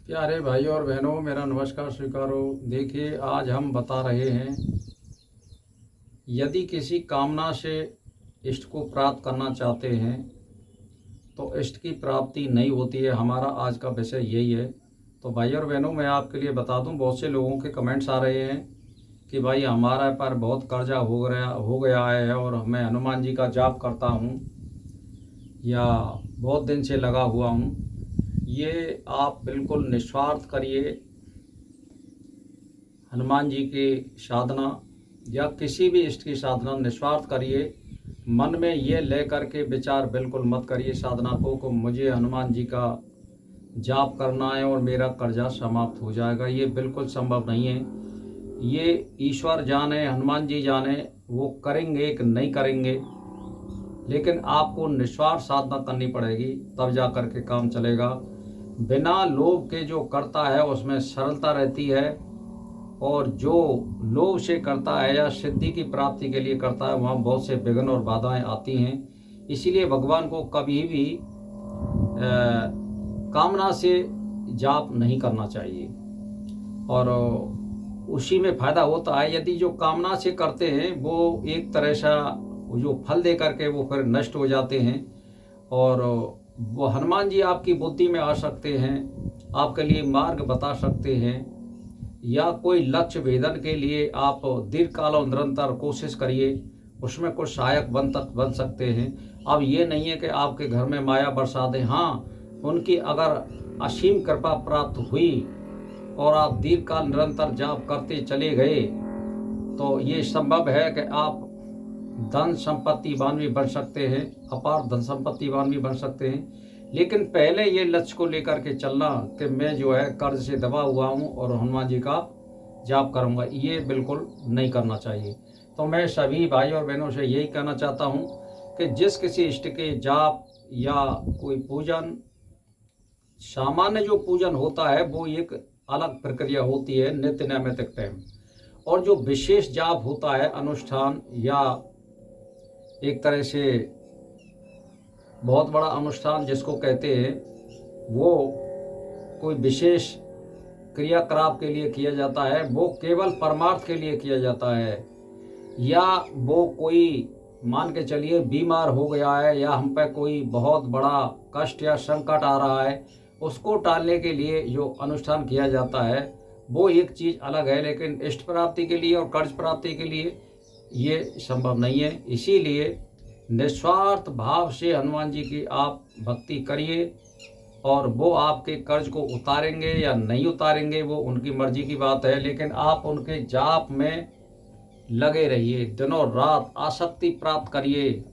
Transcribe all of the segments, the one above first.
प्यारे भाई और बहनों, मेरा नमस्कार स्वीकारो। देखिए, आज हम बता रहे हैं, यदि किसी कामना से इष्ट को प्राप्त करना चाहते हैं तो इष्ट की प्राप्ति नहीं होती है। हमारा आज का विषय यही है। तो भाई और बहनों, मैं आपके लिए बता दूं, बहुत से लोगों के कमेंट्स आ रहे हैं कि भाई हमारा पर बहुत कर्जा हो गया है और मैं हनुमान जी का जाप करता हूं या बहुत दिन से लगा हुआ हूं। ये आप बिल्कुल निस्वार्थ करिए, हनुमान जी की साधना या किसी भी इष्ट की साधना निस्वार्थ करिए। मन में ये ले करके विचार बिल्कुल मत करिए साधना को मुझे हनुमान जी का जाप करना है और मेरा कर्जा समाप्त हो जाएगा। ये बिल्कुल संभव नहीं है। ये ईश्वर जाने, हनुमान जी जाने वो करेंगे कि नहीं करेंगे, लेकिन आपको निस्वार्थ साधना करनी पड़ेगी, तब जा कर के काम चलेगा। बिना लोभ के जो करता है उसमें सरलता रहती है, और जो लोभ से करता है या सिद्धि की प्राप्ति के लिए करता है वहाँ बहुत से विघ्न और बाधाएं आती हैं। इसीलिए भगवान को कभी भी कामना से जाप नहीं करना चाहिए, और उसी में फायदा होता है। यदि जो कामना से करते हैं वो एक तरह से जो फल दे करके वो फिर नष्ट हो जाते हैं, और वो हनुमान जी आपकी बुद्धि में आ सकते हैं, आपके लिए मार्ग बता सकते हैं, या कोई लक्ष्य भेदन के लिए आप दीर्घ काल और निरंतर कोशिश करिए, उसमें कुछ सहायक बन सकते हैं। अब ये नहीं है कि आपके घर में माया बरसा दें। हाँ, उनकी अगर असीम कृपा प्राप्त हुई और आप दीर्घ काल निरंतर जाप करते चले गए तो ये संभव है कि आप धन संपत्तिवान भी बन सकते हैं, अपार धन संपत्तिवान भी बन सकते हैं। लेकिन पहले ये लक्ष्य को लेकर के चलना कि मैं जो है कर्ज से दबा हुआ हूँ और हनुमान जी का जाप करूँगा, ये बिल्कुल नहीं करना चाहिए। तो मैं सभी भाई और बहनों से यही कहना चाहता हूँ कि जिस किसी इष्ट के जाप या कोई पूजन, सामान्य जो पूजन होता है वो एक अलग प्रक्रिया होती है, नित्य नैमित्तिक टाइम, और जो विशेष जाप होता है, अनुष्ठान या एक तरह से बहुत बड़ा अनुष्ठान जिसको कहते हैं, वो कोई विशेष क्रियाकलाप के लिए किया जाता है, वो केवल परमार्थ के लिए किया जाता है। या वो कोई मान के चलिए बीमार हो गया है या हम पे कोई बहुत बड़ा कष्ट या संकट आ रहा है, उसको टालने के लिए जो अनुष्ठान किया जाता है वो एक चीज़ अलग है। लेकिन इष्ट प्राप्ति के लिए और कर्ज प्राप्ति के लिए ये संभव नहीं है। इसीलिए निस्वार्थ भाव से हनुमान जी की आप भक्ति करिए, और वो आपके कर्ज को उतारेंगे या नहीं उतारेंगे वो उनकी मर्जी की बात है। लेकिन आप उनके जाप में लगे रहिए, दिनों रात आसक्ति प्राप्त करिए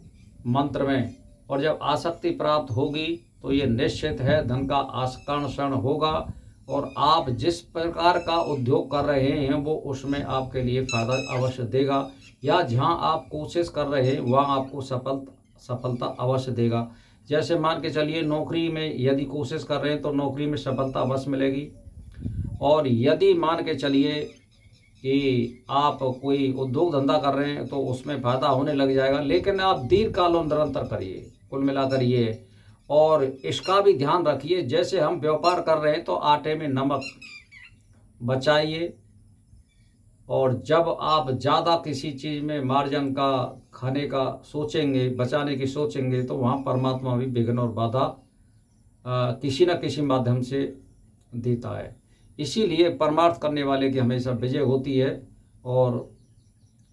मंत्र में, और जब आसक्ति प्राप्त होगी तो ये निश्चित है धन का आकर्षण होगा, और आप जिस प्रकार का उद्योग कर रहे हैं वो उसमें आपके लिए फायदा अवश्य देगा, या जहां आप कोशिश कर रहे हैं वहां आपको सफलता अवश्य देगा। जैसे मान के चलिए, नौकरी में यदि कोशिश कर रहे हैं तो नौकरी में सफलता अवश्य मिलेगी, और यदि मान के चलिए कि आप कोई उद्योग धंधा कर रहे हैं तो उसमें फायदा होने लग जाएगा। लेकिन आप दीर्घ काल और निरंतर करिए, कुल मिलाकर ये। और इसका भी ध्यान रखिए, जैसे हम व्यापार कर रहे हैं तो आटे में नमक बचाइए, और जब आप ज़्यादा किसी चीज़ में मार्जिन का खाने का सोचेंगे, बचाने की सोचेंगे, तो वहाँ परमात्मा भी विघ्न और बाधा किसी न किसी माध्यम से देता है। इसीलिए परमार्थ करने वाले की हमेशा विजय होती है, और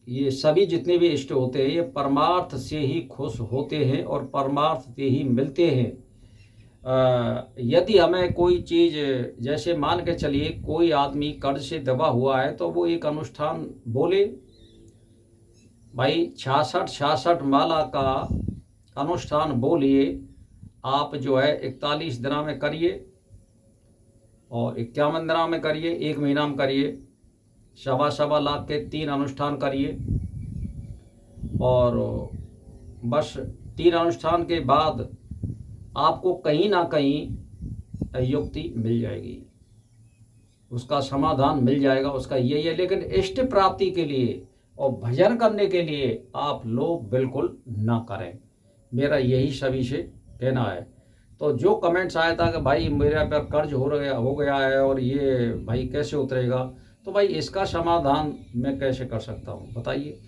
ये सभी जितने भी इष्ट होते हैं ये परमार्थ से ही खुश होते हैं और परमार्थ से ही मिलते हैं। यदि हमें कोई चीज़, जैसे मान के चलिए कोई आदमी कर्ज से दबा हुआ है तो वो एक अनुष्ठान बोले, भाई 66 माला का अनुष्ठान बोलिए, आप जो है 41 दिनों में करिए और 51 दिनों में करिए, 1 महीना में करिए, 1.25 लाख के 3 अनुष्ठान करिए, और बस 3 अनुष्ठान के बाद आपको कहीं ना कहीं युक्ति मिल जाएगी, उसका समाधान मिल जाएगा, उसका यही है। लेकिन इष्ट प्राप्ति के लिए और भजन करने के लिए आप लोग बिल्कुल ना करें, मेरा यही सभी से कहना है। तो जो कमेंट्स आया था कि भाई मेरे पर कर्ज हो गया है और ये भाई कैसे उतरेगा, तो भाई इसका समाधान मैं कैसे कर सकता हूँ बताइए।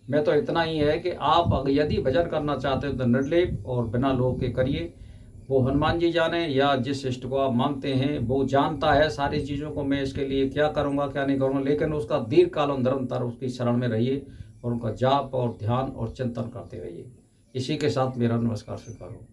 मैं तो इतना ही है कि आप यदि भजन करना चाहते हो तो निर्लेप और बिना लोभ के करिए। वो हनुमान जी जाने या जिस इष्ट को आप मांगते हैं वो जानता है सारी चीज़ों को, मैं इसके लिए क्या करूँगा क्या नहीं करूँगा, लेकिन उसका दीर्घ काल निरंतर उसकी शरण में रहिए और उनका जाप और ध्यान और चिंतन करते रहिए। इसी के साथ मेरा नमस्कार स्वीकार हो।